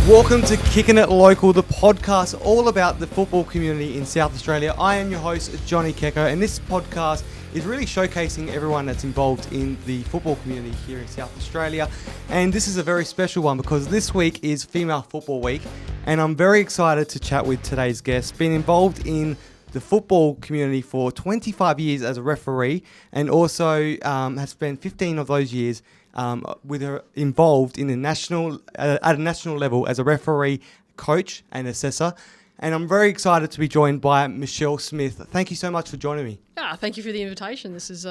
Welcome to Kickin It Local, the podcast all about the football community in South Australia. I am your host, Johnny Keko, and this podcast is really showcasing everyone that's involved in the football community here in South Australia. And this is a very special one because this week is Female Football Week, and I'm very excited to chat with today's guest. Been involved in the football community for 25 years as a referee, and also has spent 15 of those years with her involved in at a national level as a referee, coach and assessor. And I'm very excited to be joined by Michelle Smith. Thank you so much for joining me. Thank you for the invitation. This is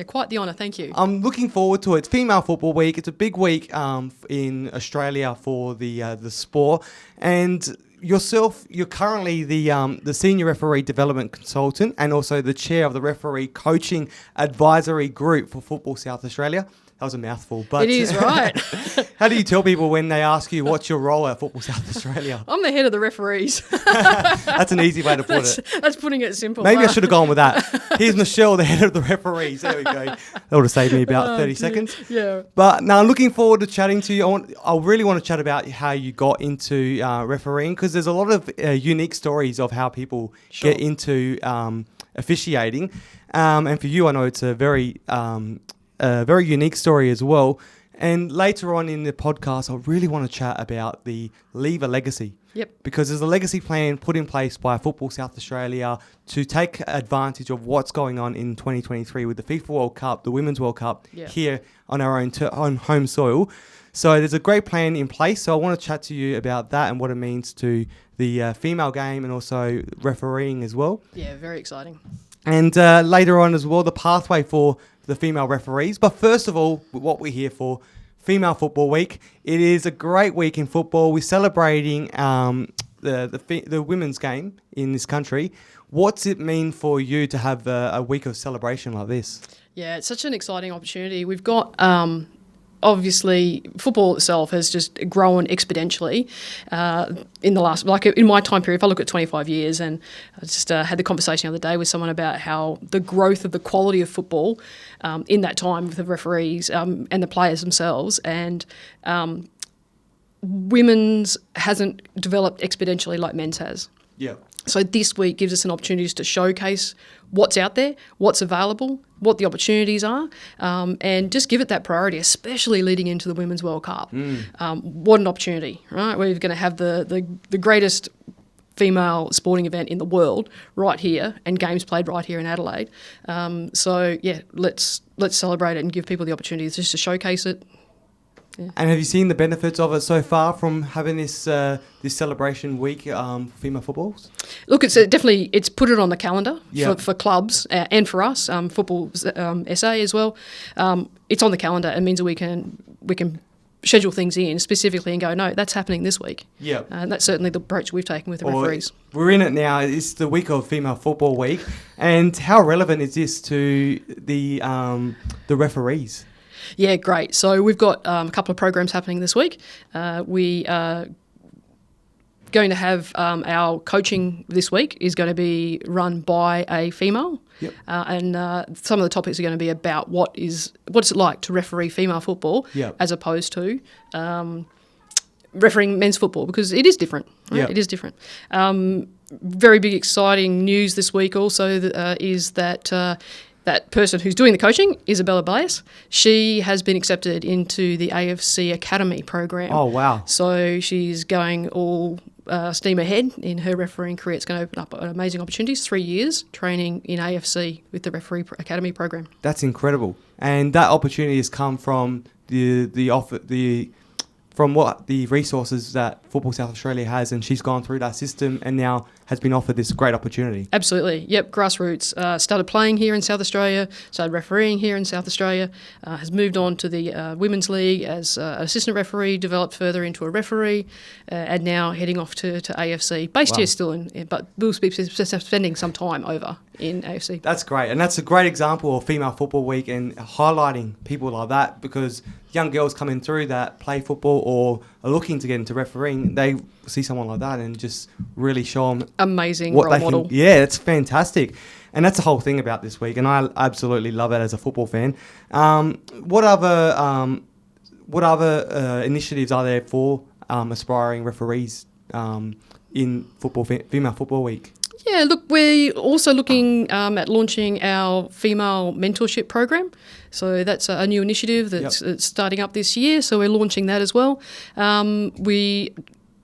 quite the honour. Thank you. I'm looking forward to it. It's Female Football Week. It's a big week in Australia for the sport. And yourself, you're currently the Senior Referee Development Consultant and also the Chair of the Referee Coaching Advisory Group for Football South Australia. That was a mouthful, but it is, right. How do you tell people when they ask you what's your role at Football South Australia? I'm the head of the referees. That's an easy way to put it. That's putting it simple. Maybe I should have gone with that. Here's Michelle, the head of the referees. There we go. That would have saved me about 30 seconds. Yeah. But now, looking forward to chatting to you. I really want to chat about how you got into refereeing, because there's a lot of unique stories of how people get into officiating. And for you, I know it's a very unique story as well. And later on in the podcast, I really want to chat about the Leave a Legacy. Yep. Because there's a legacy plan put in place by Football South Australia to take advantage of what's going on in 2023 with the FIFA World Cup, the Women's World Cup, here on our own home soil. So there's a great plan in place. So I want to chat to you about that and what it means to the female game and also refereeing as well. Yeah, very exciting. And later on as well, the pathway for the female referees. But first of all, what we're here for, Female Football Week. It is a great week in football. We're celebrating the women's game in this country. What's it mean for you to have a week of celebration like this? Yeah, it's such an exciting opportunity. We've got... Obviously, football itself has just grown exponentially in the last, in my time period. If I look at 25 years, and I just had the conversation the other day with someone about how the growth of the quality of football in that time with the referees and the players themselves, and women's hasn't developed exponentially like men's has. Yeah. So this week gives us an opportunity to showcase what's out there, what's available, what the opportunities are, and just give it that priority, especially leading into the Women's World Cup. What an opportunity, right? We're going to have the greatest female sporting event in the world right here, and games played right here in Adelaide. Let's celebrate it and give people the opportunity just to showcase it. Yeah. And have you seen the benefits of it so far from having this celebration week for female footballs? Look, it's definitely put it on the calendar for clubs and for us, Football SA as well. It's on the calendar. It means that we can schedule things in specifically and go, no, that's happening this week. Yeah, and that's certainly the approach we've taken with the referees. We're in it now. It's the week of Female Football Week, and how relevant is this to the referees? Yeah, great. So we've got a couple of programs happening this week. We are going to have our coaching this week is going to be run by a female. Yep. And some of the topics are going to be about what's it like to referee female football as opposed to refereeing men's football, because it is different. Right? Yep. It is different. Very big exciting news this week also is that that person who's doing the coaching, Isabella Baez, she has been accepted into the AFC Academy program. Oh, wow. So she's going all steam ahead in her refereeing career. It's going to open up amazing opportunities, 3 years training in AFC with the Referee Academy program. That's incredible. And that opportunity has come from from what the resources that Football South Australia has, and she's gone through that system and now has been offered this great opportunity. Absolutely. Yep, grassroots. Started playing here in South Australia, started refereeing here in South Australia, has moved on to the Women's League as an assistant referee, developed further into a referee, and now heading off to AFC. Based here still, but we'll be spending some time over in AFC. That's great. And that's a great example of Female Football Week and highlighting people like that, because young girls coming through that play football or are looking to get into refereeing, they see someone like that and just really show them amazing role model. Yeah, it's fantastic. And that's the whole thing about this week, and I absolutely love it as a football fan. What other initiatives are there for aspiring referees in female football week? Yeah, look, we're also looking at launching our female mentorship program. So that's a new initiative that's starting up this year. So we're launching that as well. We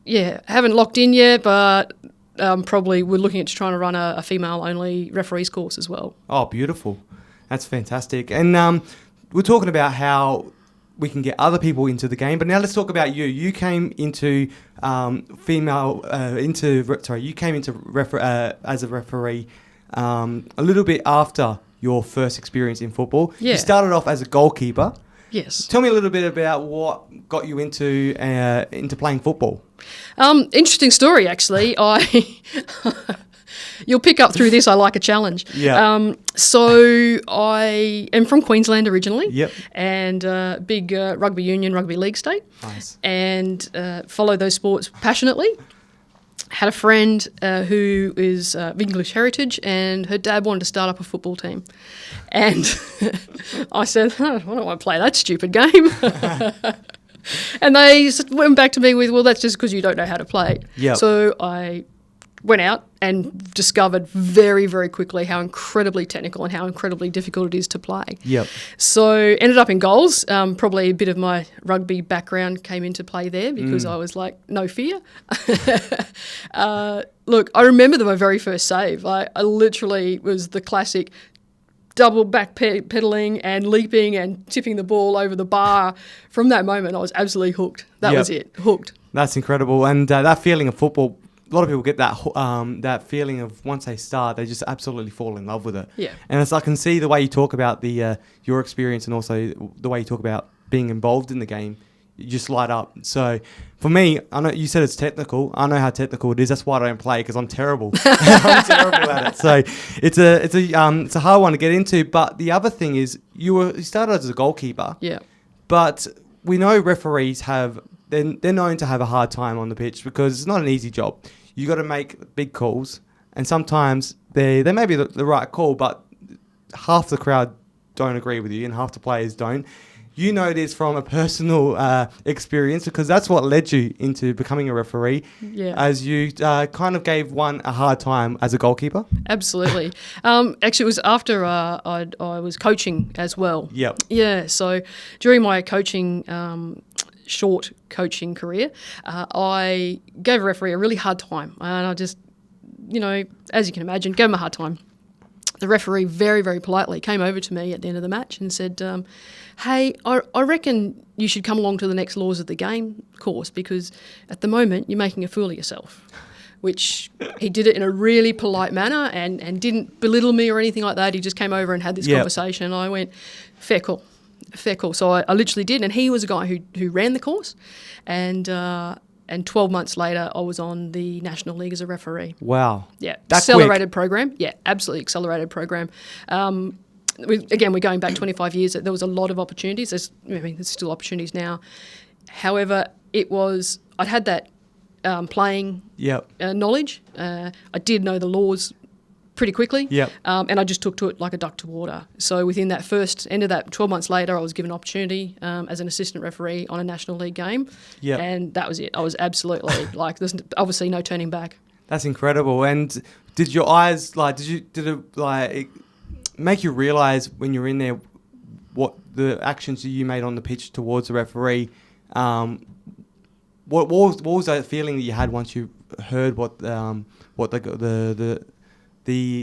haven't locked in yet, but probably we're looking at trying to run a female-only referees course as well. Oh, beautiful. That's fantastic. And we're talking about how we can get other people into the game, but now let's talk about you. You came into as a referee a little bit after your first experience in football. Yeah. You started off as a goalkeeper. Yes. Tell me a little bit about what got you into playing football. Interesting story, actually. You'll pick up through this. I like a challenge. Yeah. So I am from Queensland originally. Yep. And big rugby union, rugby league state. Nice. And followed those sports passionately. Had a friend who is of English heritage, and her dad wanted to start up a football team. And I said, I don't want to play that stupid game. And they went back to me with, well, that's just because you don't know how to play. Yep. So I went out and discovered very, very quickly how incredibly technical and how incredibly difficult it is to play. Yep. So ended up in goals. Probably a bit of my rugby background came into play there because I was like, no fear. Look, I remember my very first save. I literally was the classic double back pedaling and leaping and tipping the ball over the bar. From that moment, I was absolutely hooked. That was it, hooked. That's incredible. And that feeling of football, a lot of people get that feeling of once they start, they just absolutely fall in love with it. Yeah. And I can see the way you talk about your experience and also the way you talk about being involved in the game, you just light up. So for me, I know you said it's technical. I know how technical it is. That's why I don't play, because I'm terrible. I'm terrible at it. So it's a hard one to get into. But the other thing is you started as a goalkeeper. Yeah. But we know referees they're known to have a hard time on the pitch because it's not an easy job. You got to make big calls, and sometimes they may be the right call, but half the crowd don't agree with you, and half the players don't. You know this from a personal experience because that's what led you into becoming a referee. Yeah. As you kind of gave one a hard time as a goalkeeper. Absolutely. Actually, it was after I was coaching as well. Yep. Yeah. So during my coaching, short coaching career, I gave a referee a really hard time, and I just, as you can imagine, gave him a hard time. The referee very, very politely came over to me at the end of the match and said, hey, I reckon you should come along to the next Laws of the Game course because at the moment you're making a fool of yourself. Which he did it in a really polite manner and didn't belittle me or anything like that. He just came over and had this conversation. And I went, fair call. So I literally did. And he was a guy who ran the course. And 12 months later, I was on the National League as a referee. Wow. Yeah. That's accelerated program. Yeah, absolutely accelerated program. We're going back 25 years. There was a lot of opportunities. There's still opportunities now. However, I'd had that playing knowledge. I did know the laws pretty quickly. Yep. And I just took to it like a duck to water. So within that end of that 12 months later, I was given an opportunity as an assistant referee on a National League game. Yep. And that was it. I was absolutely there's obviously no turning back. That's incredible. And did your eyes did it make you realise when you were in there what the actions that you made on the pitch towards the referee? What was that feeling that you had once you heard what the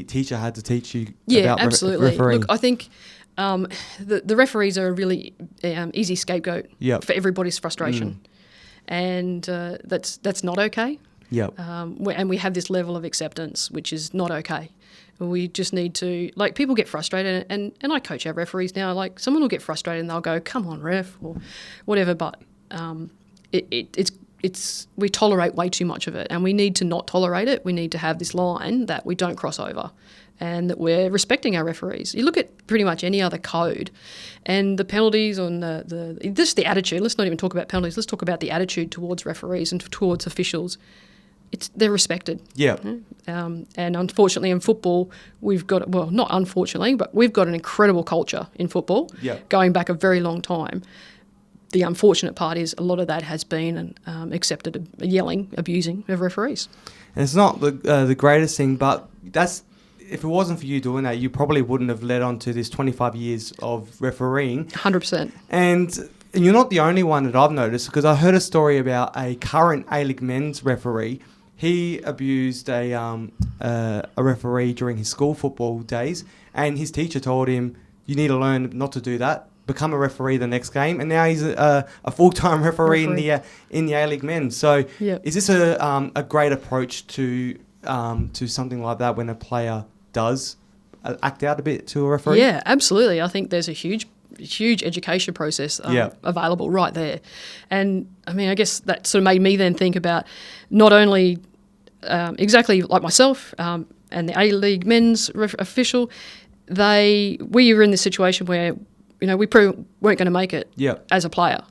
teacher had to teach you about absolutely. refereeing? Look, I think the referees are a really easy scapegoat for everybody's frustration, and that's not okay. Yep. And we have this level of acceptance, which is not okay. We just need to, people get frustrated, and I coach our referees now. Someone will get frustrated and they'll go, "Come on, ref," or whatever. But we tolerate way too much of it, and we need to not tolerate it. We need to have this line that we don't cross over, and that we're respecting our referees. You look at pretty much any other code, and the penalties on the attitude. Let's not even talk about penalties. Let's talk about the attitude towards referees and towards officials. They're respected. Yeah. And unfortunately in football, not unfortunately, but we've got an incredible culture in football going back a very long time. the unfortunate part is a lot of that has been accepted, yelling, abusing of referees. And it's not the greatest thing, but if it wasn't for you doing that, you probably wouldn't have led on to this 25 years of refereeing. 100%. And you're not the only one that I've noticed, because I heard a story about a current A-League men's referee. He abused a referee during his school football days, and his teacher told him, you need to learn not to do that, become a referee the next game. And now he's a full-time referee in the A-League men. So is this a great approach to something like that when a player does act out a bit to a referee? Yeah, absolutely. I think there's a huge education process available right there. And I mean, I guess that sort of made me then think about not only exactly like myself and the A-League men's official, we were in this situation where, we probably weren't going to make it as a player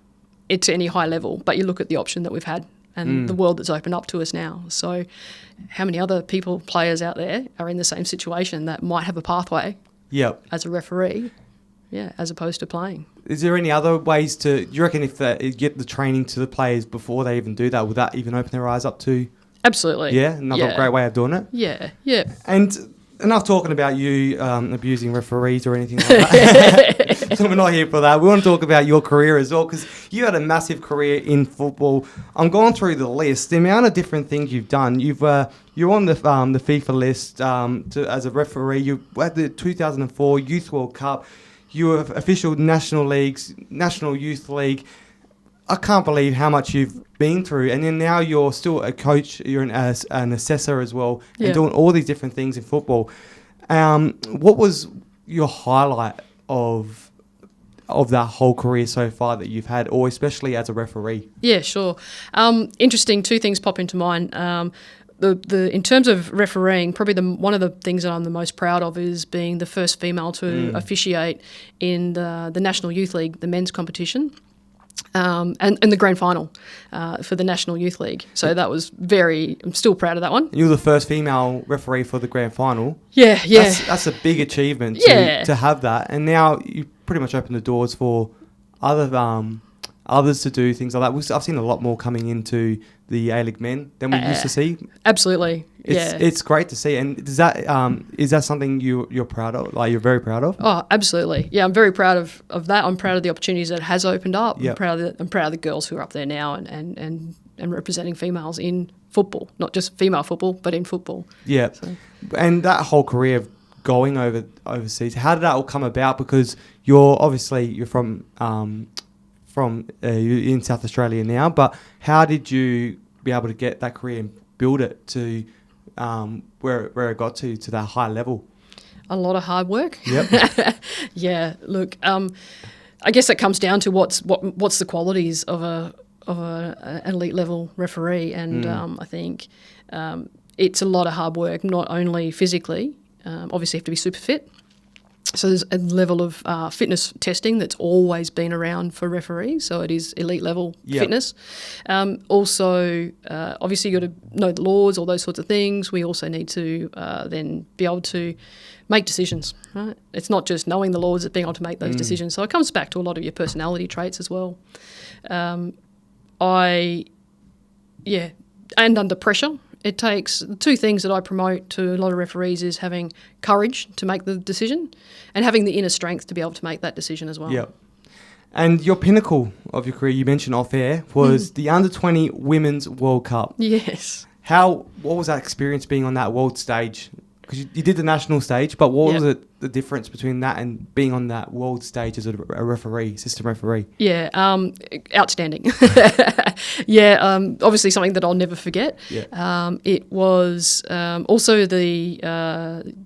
to any high level, but you look at the option that we've had and the world that's opened up to us now. So how many other players out there are in the same situation that might have a pathway as a referee, as opposed to playing? Is there any other ways do you reckon if you get the training to the players before they even do that, would that even open their eyes up to? Absolutely. Yeah, another great way of doing it? Yeah. And enough talking about you abusing referees or anything like that. So we're not here for that. We want to talk about your career as well, because you had a massive career in football. I'm going through the list. The amount of different things you've done. You're on the FIFA list as a referee. You had the 2004 Youth World Cup. You were official National Leagues, National Youth League. I can't believe how much you've been through. And then now you're still a coach. You're an assessor as well, and doing all these different things in football. What was your highlight of that whole career so far that you've had, or especially as a referee? Yeah, sure. Interesting. Two things pop into mind. In terms of refereeing, probably one of the things that I'm the most proud of is being the first female to officiate in the National Youth League, the men's competition. And the grand final for the National Youth League. So that was I'm still proud of that one. You were the first female referee for the grand final. Yeah. That's a big achievement to have that. And now you pretty much opened the doors for others to do things like that. I've seen a lot more coming into the A-League men than we used to see. Absolutely. It's great to see. And is that something you're proud of? Like, you're very proud of? Oh, absolutely. Yeah, I'm very proud of that. I'm proud of the opportunities that it has opened up. Yep. I'm proud of the girls who are up there now and representing females in football, not just female football, but in football. Yeah. So. And that whole career of going overseas, how did that all come about? Because you're from you're in South Australia now, but how did you be able to get that career and build it to where it got to that high level? A lot of hard work. Yep. Yeah. Look, I guess it comes down to what's the qualities of an elite level referee, and I think it's a lot of hard work. Not only physically, obviously you have to be super fit. So there's a level of fitness testing that's always been around for referees. So it is elite level fitness. Also, obviously you got to know the laws, all those sorts of things. We also need to then be able to make decisions. Right? It's not just knowing the laws, it's being able to make those decisions. So it comes back to a lot of your personality traits as well. And under pressure. It takes two things that I promote to a lot of referees is having courage to make the decision and having the inner strength to be able to make that decision as well. Yeah. And your pinnacle of your career, you mentioned off air, was the Under-20 Women's World Cup. Yes. What was that experience being on that world stage? Because you did the national stage, but what was the difference between that and being on that world stage as a referee, assistant referee? Yeah, outstanding. Obviously something that I'll never forget. Yeah. It was also the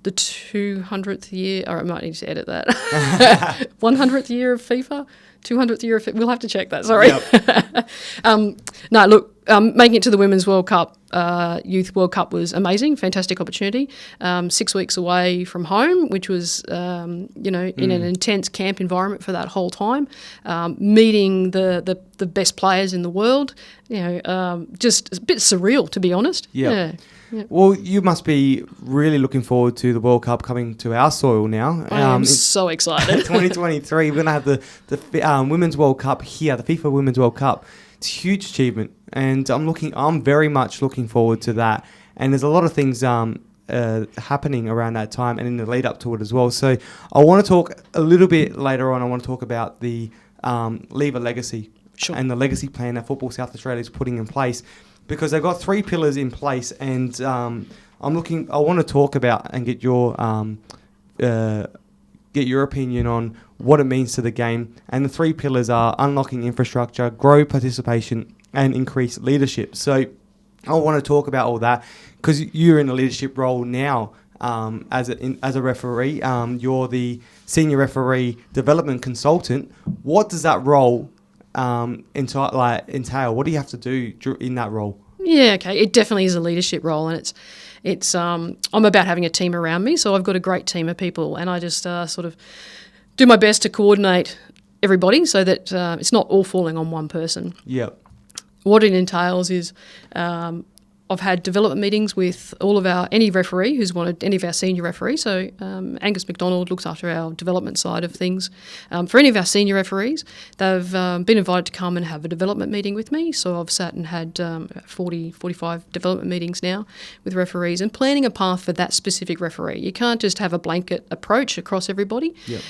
200th year, or I might need to edit that, 100th year of FIFA, 200th year of FIFA. We'll have to check that, sorry. Yep. Making it to the Women's World Cup Youth World Cup was amazing, fantastic opportunity. 6 weeks away from home, which was, in an intense camp environment for that whole time, meeting the best players in the world, just a bit surreal, to be honest. Yeah. Well, you must be really looking forward to the World Cup coming to our soil now. I am so excited. 2023, we're going to have the Women's World Cup here, the FIFA Women's World Cup. It's a huge achievement, and I'm very much looking forward to that. And there's a lot of things happening around that time and in the lead up to it as well. So I want to talk a little bit later on. I want to talk about the Leave a Legacy and the legacy plan that Football South Australia is putting in place, because they've got 3 pillars in place, and I want to talk about and get your opinion on what it means to the game. And the 3 pillars are unlocking infrastructure, grow participation, and increase leadership. So I want to talk about all that, because you're in a leadership role now as a referee. You're the senior referee development consultant. What does that role entail? What do you have to do in that role? Yeah, okay. It definitely is a leadership role, and it's I'm about having a team around me. So I've got a great team of people, and I just sort of do my best to coordinate everybody so that it's not all falling on one person. Yeah. What it entails is I've had development meetings with any referee who's wanted, any of our senior referees. So Angus McDonald looks after our development side of things. For any of our senior referees, they've been invited to come and have a development meeting with me. So I've sat and had 45 development meetings now with referees, and planning a path for that specific referee. You can't just have a blanket approach across everybody. Yep.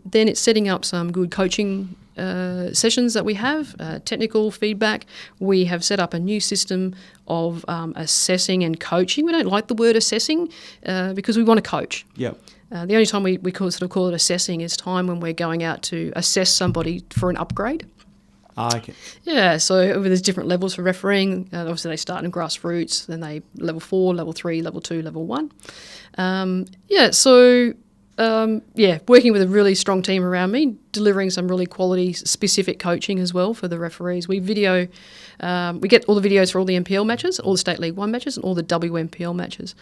Then it's setting up some good coaching sessions that we have, technical feedback. We have set up a new system of assessing and coaching. We don't like the word assessing because we want to coach. Yep. The only time we call it assessing is time when we're going out to assess somebody for an upgrade. Okay. Yeah, so there's different levels for refereeing. Obviously, they start in grassroots, then they level 4, level 3, level 2, level 1. Working with a really strong team around me, delivering some really quality specific coaching as well for the referees. We get all the videos for all the NPL matches, all the State League 1 matches, and all the WNPL matches.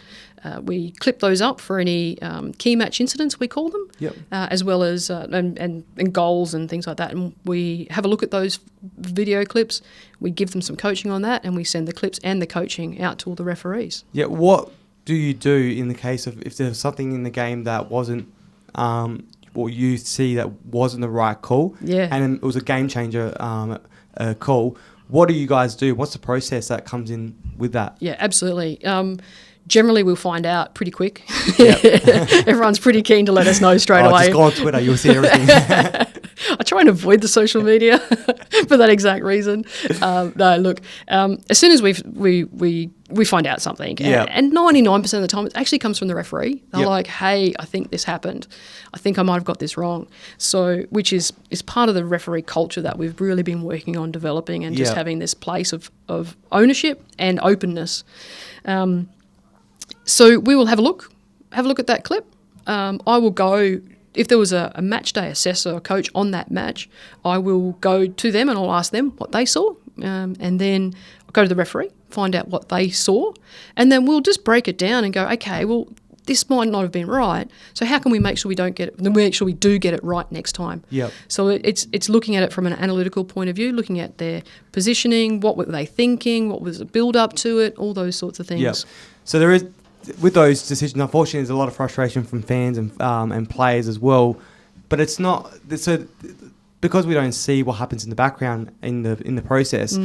We clip those up for any key match incidents, we call them, yep. As well as and goals and things like that. And we have a look at those video clips, we give them some coaching on that, and we send the clips and the coaching out to all the referees. Yeah, what do you do in the case of if there's something in the game that wasn't what you see that wasn't the right call, and it was a game changer call? What do you guys do? What's the process that comes in with that? Yeah, absolutely. Generally, we'll find out pretty quick. Yep. Everyone's pretty keen to let us know straight away. Just go on Twitter, you'll see everything. I try and avoid the social media for that exact reason. As soon as we find out something, and 99% of the time it actually comes from the referee. They're like, hey, I think this happened. I think I might have got this wrong. So, which is part of the referee culture that we've really been working on developing, and just having this place of ownership and openness. So we will have a look at that clip. I will go, if there was a match day assessor or coach on that match, I will go to them and I'll ask them what they saw, and then I'll go to the referee, find out what they saw, and then we'll just break it down and go, okay, well, this might not have been right, so how can we make sure we do get it right next time? Yep. So it's looking at it from an analytical point of view, looking at their positioning, what were they thinking, what was the build up to it, all those sorts of things. Yep. So there is, with those decisions, unfortunately, there's a lot of frustration from fans and players as well. But it's not so because we don't see what happens in the background in the process.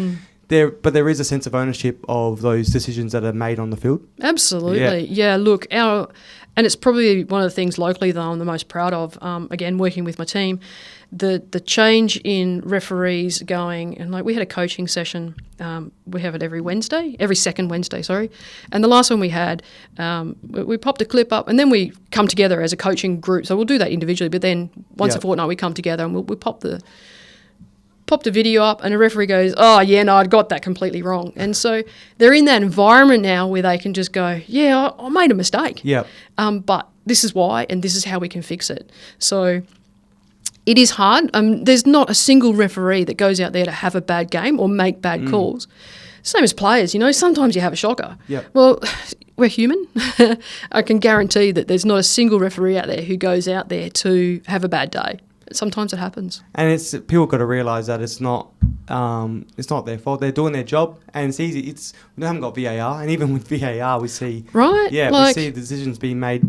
There is a sense of ownership of those decisions that are made on the field. Absolutely, yeah. Look, and it's probably one of the things locally that I'm the most proud of. Again, working with my team, the change in referees going, and like we had a coaching session. We have it every second Wednesday, sorry. And the last one we had, we popped a clip up, and then we come together as a coaching group. So we'll do that individually, but then once a fortnight we come together and we pop the video up, and a referee goes, oh, yeah, no, I'd got that completely wrong. And so they're in that environment now where they can just go, yeah, I made a mistake. Yeah. But this is why, and this is how we can fix it. So it is hard. There's not a single referee that goes out there to have a bad game or make bad calls. Same as players, sometimes you have a shocker. Yep. Well, we're human. I can guarantee that there's not a single referee out there who goes out there to have a bad day. Sometimes it happens. And it's people got to realise that it's not their fault. They're doing their job, and it's easy. We haven't got VAR, and even with VAR, we see we see decisions being made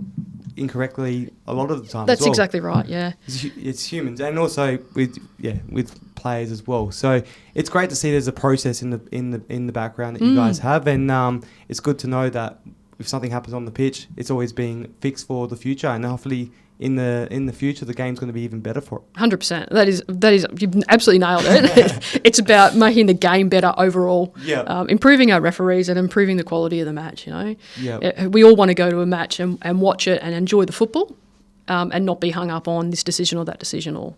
incorrectly a lot of the time. That's exactly right. Yeah, it's humans, and also with players as well. So it's great to see there's a process in the background that you guys have, and it's good to know that if something happens on the pitch, it's always being fixed for the future, and hopefully in the future the game's going to be even better for it. 100%. That is you've absolutely nailed it. It's about making the game better overall. Yeah. Improving our referees and improving the quality of the match. Yeah. We all want to go to a match and watch it and enjoy the football. And not be hung up on this decision or that decision or,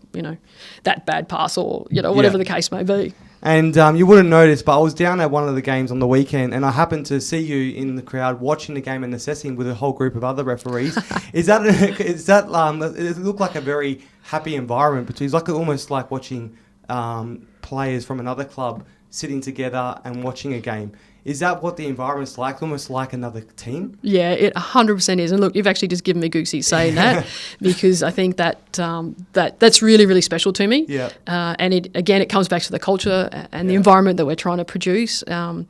that bad pass or, whatever the case may be. And you wouldn't notice, but I was down at one of the games on the weekend and I happened to see you in the crowd watching the game and assessing with a whole group of other referees. It looked like a very happy environment between, it's like almost like watching players from another club sitting together and watching a game. Is that what the environment's like? Almost like another team? Yeah, it 100% is. And look, you've actually just given me goosies saying that because I think that's really, really special to me. Yeah. And it comes back to the culture and the environment that we're trying to produce. And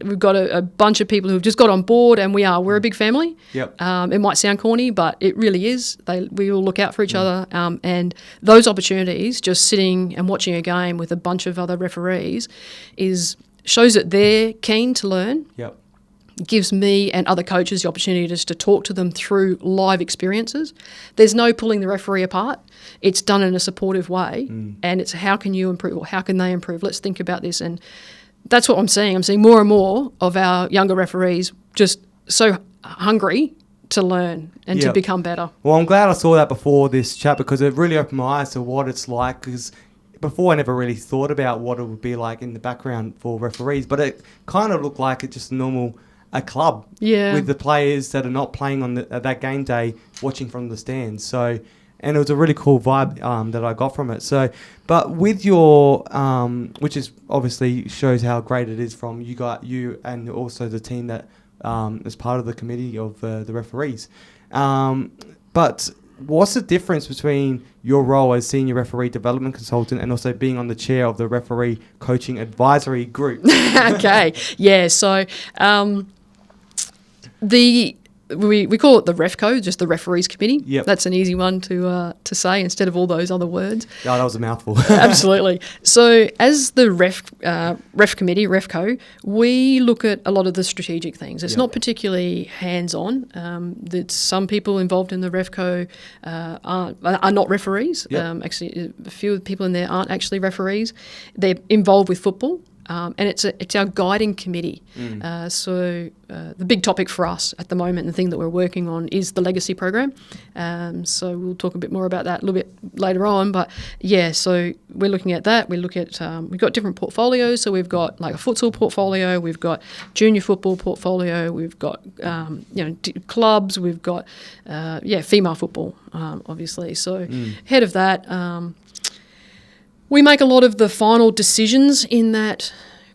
we've got a bunch of people who've just got on board, and we're a big family. Yep. It might sound corny, but it really is. We all look out for each other, and those opportunities, just sitting and watching a game with a bunch of other referees, shows that they're keen to learn. Yep. Gives me and other coaches the opportunity just to talk to them through live experiences. There's no pulling the referee apart. It's done in a supportive way, and it's how can you improve or how can they improve? Let's think about this, and that's what I'm seeing. I'm seeing more and more of our younger referees just so hungry to learn and to become better. Well, I'm glad I saw that before this chat because it really opened my eyes to what it's like, because before I never really thought about what it would be like in the background for referees, but it kind of looked like it's just a club with the players that are not playing on that game day watching from the stands. So, and it was a really cool vibe that I got from it. So, but with your, which is obviously shows how great it is from you and also the team that is part of the committee of the referees. But what's the difference between your role as senior referee development consultant and also being on the chair of the referee coaching advisory group? Okay, yeah. So we call it the RefCo, just the referees committee. Yep. That's an easy one to say instead of all those other words. Oh, that was a mouthful. Absolutely. So as the ref committee, RefCo, we look at a lot of the strategic things. It's not particularly hands-on. That some people involved in the RefCo are not referees. Yep. Actually, a few people in there aren't actually referees. They're involved with football. And it's our guiding committee. So the big topic for us at the moment, and the thing that we're working on, is the legacy program. So we'll talk a bit more about that a little bit later on. But yeah, so we're looking at that. We look at we've got different portfolios. So we've got like a futsal portfolio. We've got junior football portfolio. We've got clubs. We've got female football, obviously. So head of that. We make a lot of the final decisions in that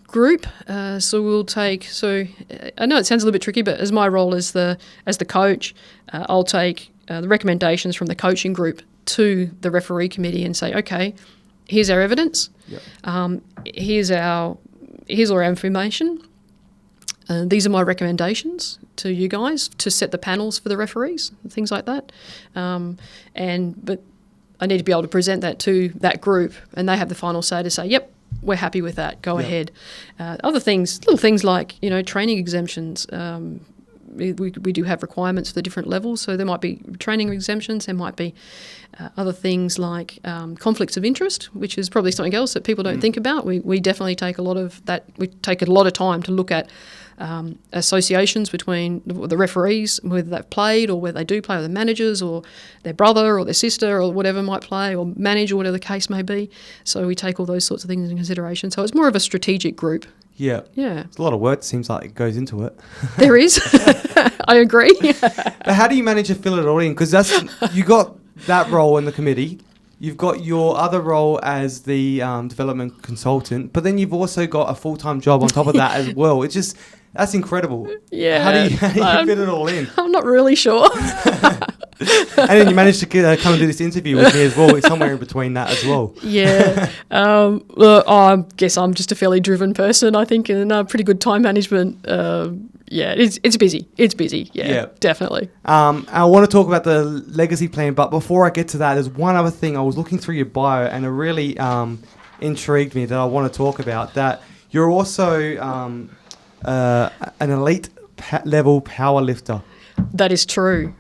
group. So we'll take. So I know it sounds a little bit tricky, but as my role as the coach, I'll take the recommendations from the coaching group to the referee committee and say, okay, here's our evidence. Yep. Here's all our information. These are my recommendations to you guys to set the panels for the referees, things like that. But I need to be able to present that to that group, and they have the final say to say, yep, we're happy with that, go ahead. Other things, little things like, training exemptions. We do have requirements for the different levels, so there might be training exemptions, there might be other things like conflicts of interest, which is probably something else that people don't think about. We definitely take a lot of that. We take a lot of time to look at associations between the referees, whether they've played or whether they do play, or the managers or their brother or their sister or whatever might play or manage or whatever the case may be. So we take all those sorts of things into consideration. So it's more of a strategic group. Yeah. It's a lot of work, seems like it goes into it. There is. I agree. But how do you manage to fill it all in? Because you got that role in the committee, you've got your other role as the development consultant, but then you've also got a full-time job on top of that as well. It's just, that's incredible. Yeah. How do you fit it all in? I'm not really sure. And then you managed to come and do this interview with me as well. It's somewhere in between that as well. Yeah. Well, I guess I'm just a fairly driven person, I think, and pretty good time management. Yeah, it's busy. It's busy. Yeah, definitely. I want to talk about the legacy plan, but before I get to that, there's one other thing. I was looking through your bio, and it really intrigued me that I want to talk about. That you're also an elite level power lifter. That is true.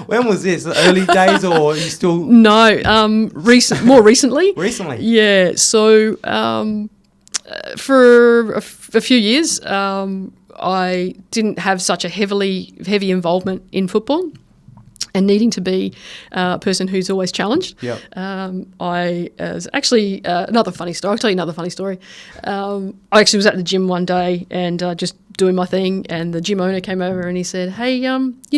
When was this? The early days, or are you still? No, more recently. Recently. Yeah. So for a few years, I didn't have such a heavy involvement in football, and needing to be a person who's always challenged. Yep. I was actually another funny story. I'll tell you another funny story. I actually was at the gym one day and just doing my thing, and the gym owner came over and he said, "Hey, you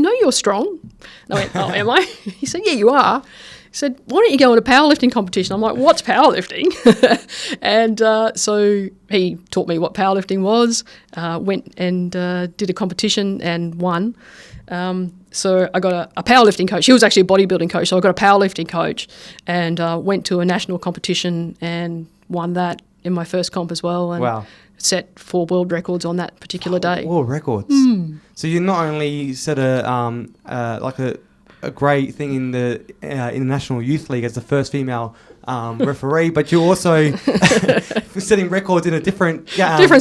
know you're strong." And I went, "Oh, am I?" He said, "Yeah, you are." He said, "Why don't you go in a powerlifting competition?" I'm like, "What's powerlifting?" And so he taught me what powerlifting was, went and did a competition and won. So I got a powerlifting coach. He was actually a bodybuilding coach, so I got a powerlifting coach and went to a national competition and won that in my first comp as well. And wow. Set 4 world records on that particular day. World records. So you not only set a great thing in the International Youth League as the first female referee, but you're also setting records in a different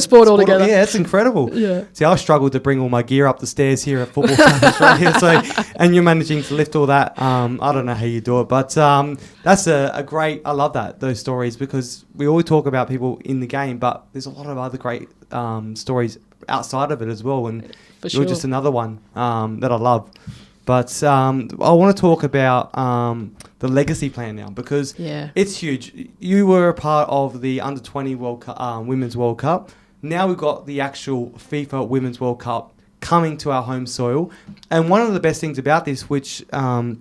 sport altogether. Yeah, it's incredible. Yeah. See, I struggled to bring all my gear up the stairs here at Football South Australia, and you're managing to lift all that. I don't know how you do it, but that's a great. I love those stories, because we always talk about people in the game, but there's a lot of other great stories outside of it as well, and you're just another one that I love. But I want to talk about the legacy plan now, because it's huge. You were a part of the Under-20 World Cup, Women's World Cup. Now we've got the actual FIFA Women's World Cup coming to our home soil. And one of the best things about this, which I've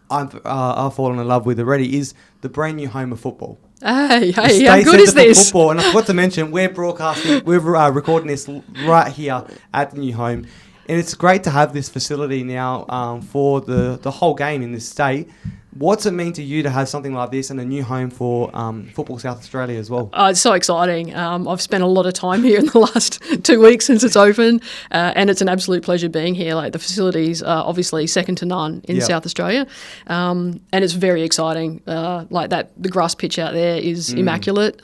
fallen in love with already, is the brand new home of football. Hey, how good is this? Football. And I forgot to mention, we're recording this right here at the new home. And it's great to have this facility now for the whole game in this state. What's it mean to you to have something like this and a new home for Football South Australia as well? It's so exciting. I've spent a lot of time here in the last 2 weeks since it's open, and it's an absolute pleasure being here. Like, the facilities are obviously second to none in South Australia, and it's very exciting. Like that, the grass pitch out there is immaculate,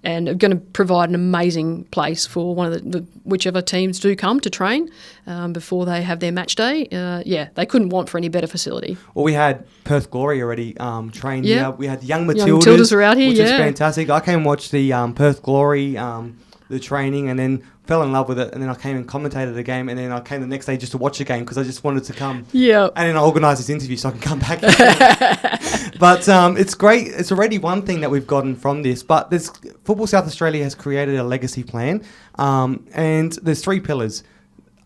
and are going to provide an amazing place for one of the whichever teams do come to train before they have their match day. They couldn't want for any better facility. Well, we had Perth Glory already trained here. We had Young Matildas. Young Matildas are out here, which is fantastic. I came and watched the Perth Glory, the training, and then fell in love with it. And then I came and commentated the game, and then I came the next day just to watch the game because I just wanted to come. Yeah. And then I organised this interview so I can come back. But it's great. It's already one thing that we've gotten from this. But Football South Australia has created a legacy plan, and there's 3 pillars: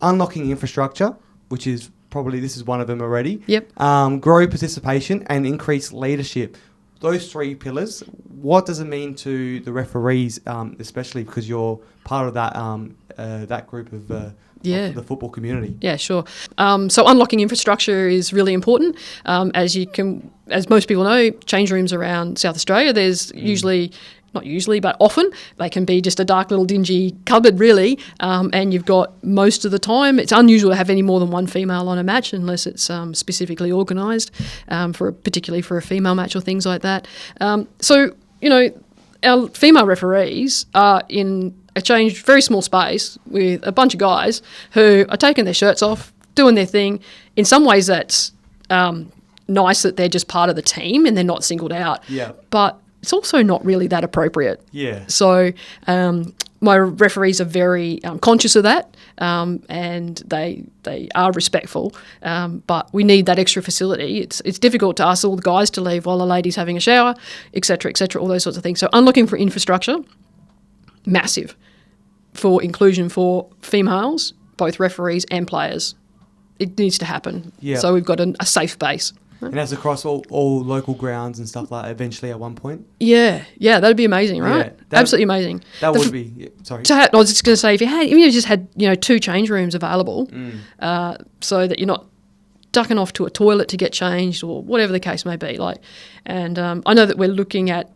unlocking infrastructure, which is probably this is one of them already. Yep. Grow participation and increase leadership. Those 3 pillars. What does it mean to the referees, especially because you're part of that group of the football community? Yeah, sure. So unlocking infrastructure is really important. As most people know, change rooms around South Australia, there's not usually, but often, they can be just a dark little dingy cupboard, really. And you've got, most of the time, it's unusual to have any more than 1 female on a match unless it's specifically organised, particularly for a female match or things like that. So, our female referees are in a very small space with a bunch of guys who are taking their shirts off, doing their thing. In some ways, that's nice that they're just part of the team and they're not singled out. Yeah. But it's also not really that appropriate. Yeah. So my referees are very conscious of that, and they are respectful. But we need that extra facility. It's difficult to ask all the guys to leave while the lady's having a shower, et cetera, all those sorts of things. So unlocking for infrastructure, massive, for inclusion for females, both referees and players. It needs to happen. Yeah. So we've got a safe base. And that's across all local grounds and stuff like that eventually at one point? Yeah, that'd be amazing, right? Yeah, Absolutely amazing. That would be, sorry. I was just going to say, if you just had 2 change rooms available, so that you're not ducking off to a toilet to get changed or whatever the case may be. And I know that we're looking at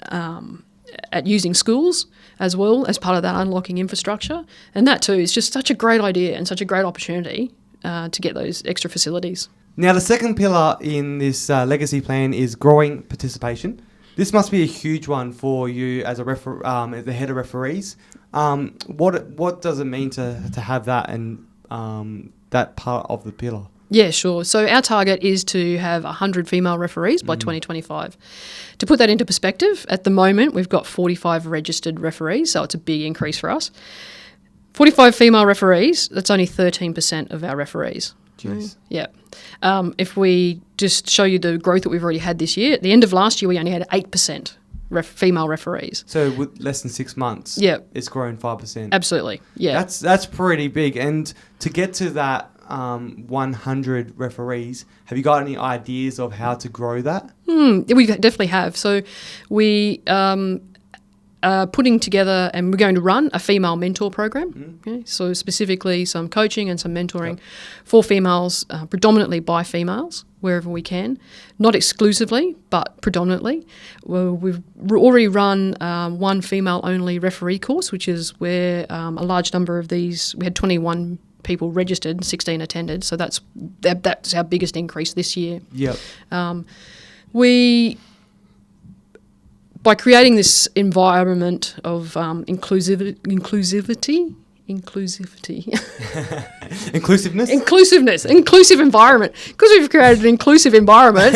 using schools as well as part of that unlocking infrastructure, and that too is just such a great idea and such a great opportunity to get those extra facilities. Now, the second pillar in this legacy plan is growing participation. This must be a huge one for you as the head of referees. What does it mean to have that and that part of the pillar? Yeah, sure. So our target is to have 100 female referees by 2025. To put that into perspective, at the moment we've got 45 registered referees, so it's a big increase for us. 45 female referees, that's only 13% of our referees. Jeez. Yeah. If we just show you the growth that we've already had this year, at the end of last year we only had 8% female referees. So with less than 6 months, it's grown 5%. Absolutely, yeah. That's pretty big. And to get to that 100 referees, have you got any ideas of how to grow that? We definitely have. So we are putting together, and we're going to run a female mentor program. Okay? So specifically some coaching and some mentoring for females, predominantly by females, wherever we can. Not exclusively, but predominantly. Well, we've already run one female-only referee course, which is where a large number of these, we had 21 people registered, 16 attended, so that's our biggest increase this year. Yep. By creating this environment of inclusiveness, inclusive environment, because we've created an inclusive environment.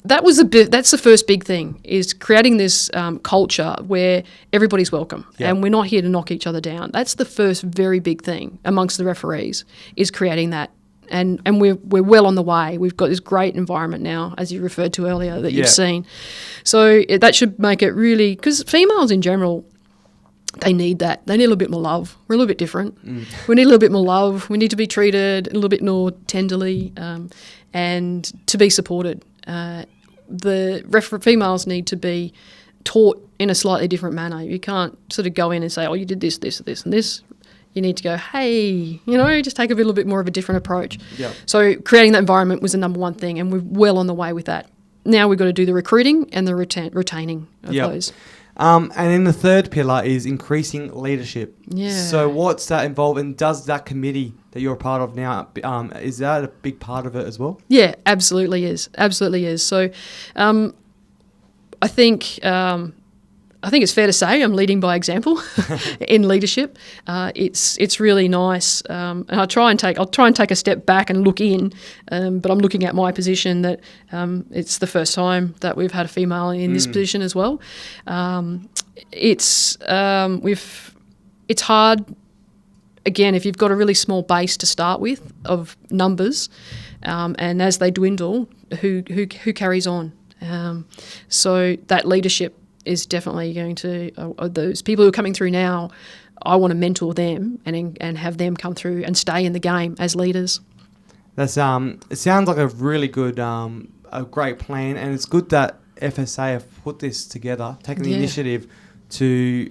That's the first big thing, is creating this culture where everybody's welcome and we're not here to knock each other down. That's the first very big thing amongst the referees, is creating that. And we're well on the way. We've got this great environment now, as you referred to earlier, that you've seen. So that should make it really, because females in general, they need that. They need a little bit more love. We're a little bit different. We need a little bit more love. We need to be treated a little bit more tenderly and to be supported. The females need to be taught in a slightly different manner. You can't sort of go in and say, oh, you did this, this, this, and this. You need to go, hey, just take a little bit more of a different approach. Yep. So creating that environment was the number one thing, and we're well on the way with that. Now we've got to do the recruiting and the retaining of those. And then the third pillar is increasing leadership. Yeah. So what's that involve, and does that committee that you're a part of now, is that a big part of it as well? Yeah, absolutely is. Absolutely is. So I think it's fair to say I'm leading by example in leadership. It's really nice, and I'll try and take a step back and look in, but I'm looking at my position that it's the first time that we've had a female in this position as well. It's hard. Again, if you've got a really small base to start with of numbers, and as they dwindle, who carries on? So that leadership is definitely going to, those people who are coming through now, I want to mentor them and have them come through and stay in the game as leaders. That's it sounds like a really good, a great plan, and it's good that FSA have put this together, taken the initiative to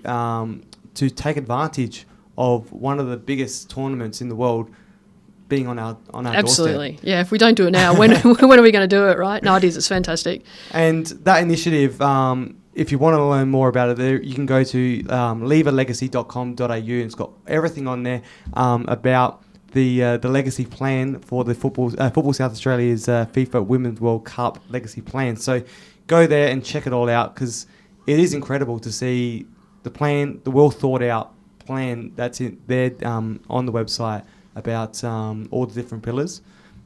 take advantage of one of the biggest tournaments in the world being on our Absolutely. doorstep. Yeah, if we don't do it now, when are we going to do it, right? No, it is. It's fantastic. And that initiative, if you want to learn more about it, there you can go to leavalegacy.com.au, and it's got everything on there about the legacy plan for the Football South Australia's FIFA Women's World Cup legacy plan. So go there and check it all out, because it is incredible to see the plan, the well thought out plan that's in there on the website about all the different pillars.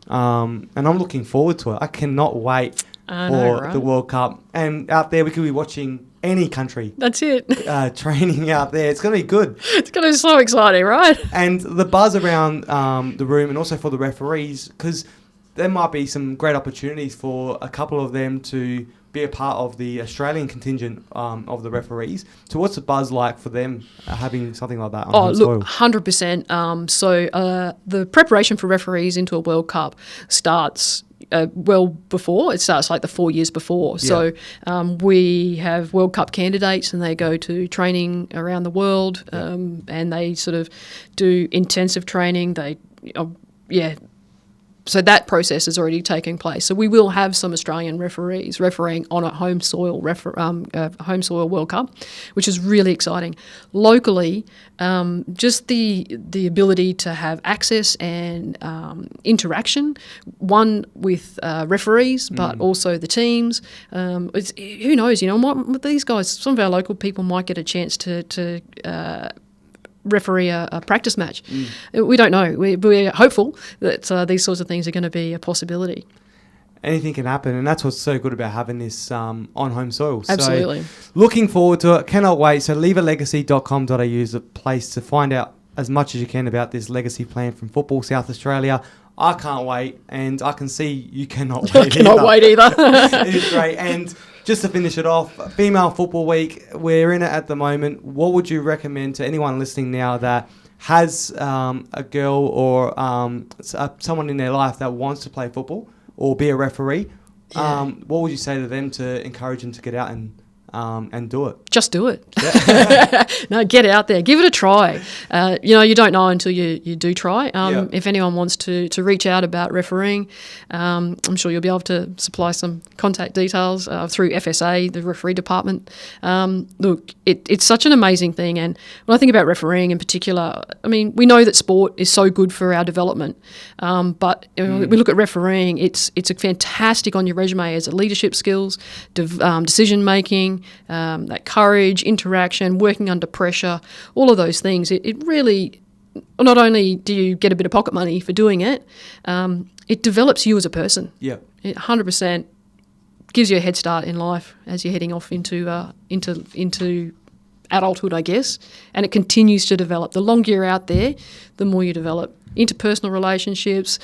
And I'm looking forward to it. I cannot wait for the World Cup. And out there, we could be watching any country. That's it. Training out there. It's going to be good. It's going to be so exciting, right? And the buzz around the room, and also for the referees, because there might be some great opportunities for a couple of them to be a part of the Australian contingent of the referees. So what's the buzz like for them having something like that on home soil? 100%. So the preparation for referees into a World Cup starts well before. It starts like the 4 years before. Yeah. So we have World Cup candidates and they go to training around the world and they sort of do intensive training. So that process is already taking place. So we will have some Australian referees refereeing on a home soil World Cup, which is really exciting. Locally, just the ability to have access and interaction, one with referees, but also the teams. Who knows? With these guys, some of our local people might get a chance to referee a practice match. We don't know. We're hopeful that these sorts of things are going to be a possibility. Anything can happen, and that's what's so good about having this on home soil. Absolutely. So looking forward to it. Cannot wait. So leavalegacy.com.au is a place to find out as much as you can about this legacy plan from Football South Australia. I can't wait, and I can see you cannot wait. I cannot wait either. It is great. And just to finish it off, Female Football Week, we're in it at the moment. What would you recommend to anyone listening now that has a girl or someone in their life that wants to play football or be a referee? Yeah. What would you say to them to encourage them to get out and do it? Just do it. Yeah. No, get out there. Give it a try. You don't know until you do try. If anyone wants to reach out about refereeing, I'm sure you'll be able to supply some contact details through FSA, the referee department. Look, it's such an amazing thing. And when I think about refereeing in particular, I mean, we know that sport is so good for our development. But we look at refereeing, it's a fantastic on your resume as a leadership skills, decision making, that courage, interaction, working under pressure, all of those things. It really, not only do you get a bit of pocket money for doing it, it develops you as a person. Yeah, it 100% gives you a head start in life as you're heading off into adulthood, I guess, and it continues to develop. The longer you're out there, the more you develop. Interpersonal relationships,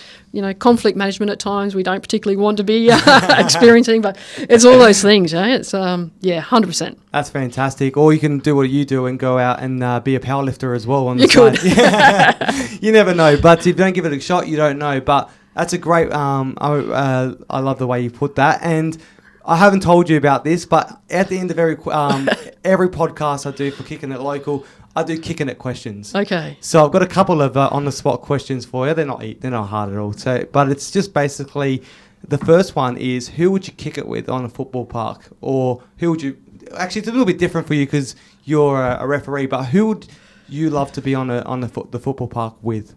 conflict management at times we don't particularly want to be experiencing, but it's all those things. It's 100%. That's fantastic. Or you can do what you do and go out and be a powerlifter as well on the you side. Could. Yeah. You never know, but if you don't give it a shot, you don't know. But that's a great. I love the way you put that. And I haven't told you about this, but at the end of every podcast I do for Kickin' It Local, I do Kickin' It questions. Okay. So I've got a couple of on-the-spot questions for you. They're not hard at all. So, but it's just basically, the first one is, who would you kick it with on a football park? Or who would you... Actually, it's a little bit different for you because you're a referee, but who would you love to be on the football park with?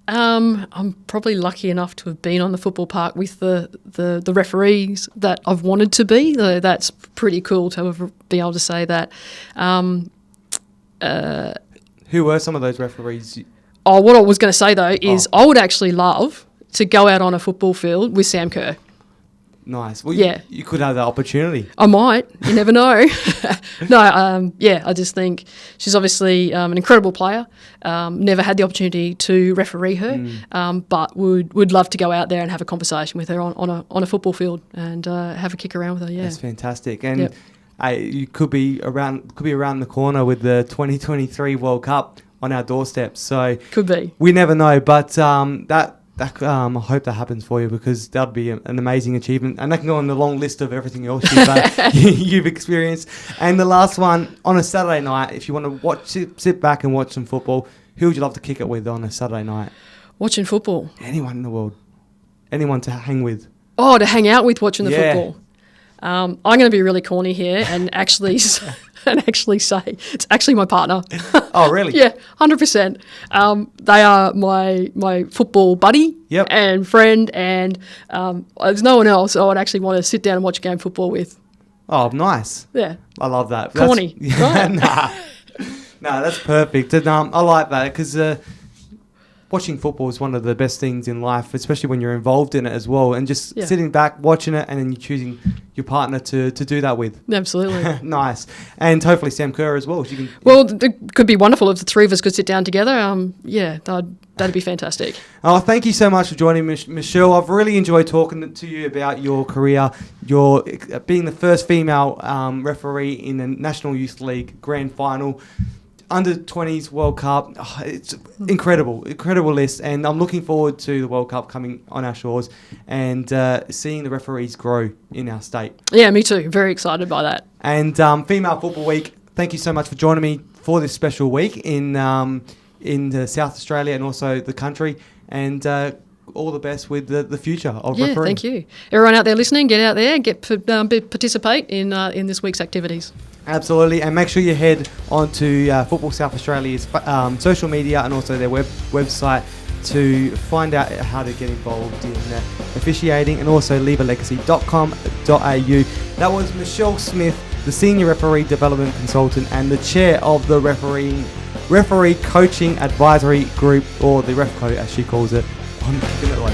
I'm probably lucky enough to have been on the football park with the referees that I've wanted to be. That's pretty cool to be able to say that. Who were some of those referees? What I was going to say, though, is I would actually love to go out on a football field with Sam Kerr. Nice. Well, you could have that opportunity. I might. You never know. No, I just think she's obviously an incredible player. Never had the opportunity to referee her, but would love to go out there and have a conversation with her on a football field and have a kick around with her. Yeah, that's fantastic. And you could be around the corner with the 2023 World Cup on our doorstep. So could be. We never know, but I hope that happens for you because that'd be an amazing achievement, and that can go on the long list of everything else you've experienced. And the last one, on a Saturday night, if you want to sit back and watch some football, who would you love to kick it with on a Saturday night? Watching football. Anyone in the world, anyone to hang with. Oh, to hang out with watching the football. I'm going to be really corny here and actually say it's actually my partner. Oh, really? Yeah, 100%. They are my football buddy and friend, and there's no one else I would actually want to sit down and watch a game of football with. Oh, nice. Yeah. I love that. Corny. Right? Nah, that's perfect. And, I like that because watching football is one of the best things in life, especially when you're involved in it as well. And just sitting back, watching it, and then you're choosing your partner to do that with. Absolutely. Nice. And hopefully Sam Kerr as well. Well, it could be wonderful if the three of us could sit down together. I'd That'd be fantastic. Oh, thank you so much for joining me, Michelle. I've really enjoyed talking to you about your career, your being the first female referee in the National Youth League Grand Final, Under-20s World Cup. Oh, it's incredible list, and I'm looking forward to the World Cup coming on our shores and seeing the referees grow in our state. Yeah, me too. Very excited by that. And Female Football Week, thank you so much for joining me for this special week in South Australia and also the country, and all the best with the future of refereeing. Thank you. Everyone out there listening, get out there, participate in this week's activities. Absolutely, and make sure you head on to Football South Australia's social media and also their website to find out how to get involved in officiating, and also leavealegacy.com.au. That was Michelle Smith, the Senior Referee Development Consultant and the Chair of the Referee Coaching Advisory Group, or the RefCo as she calls it, on Kickin Local.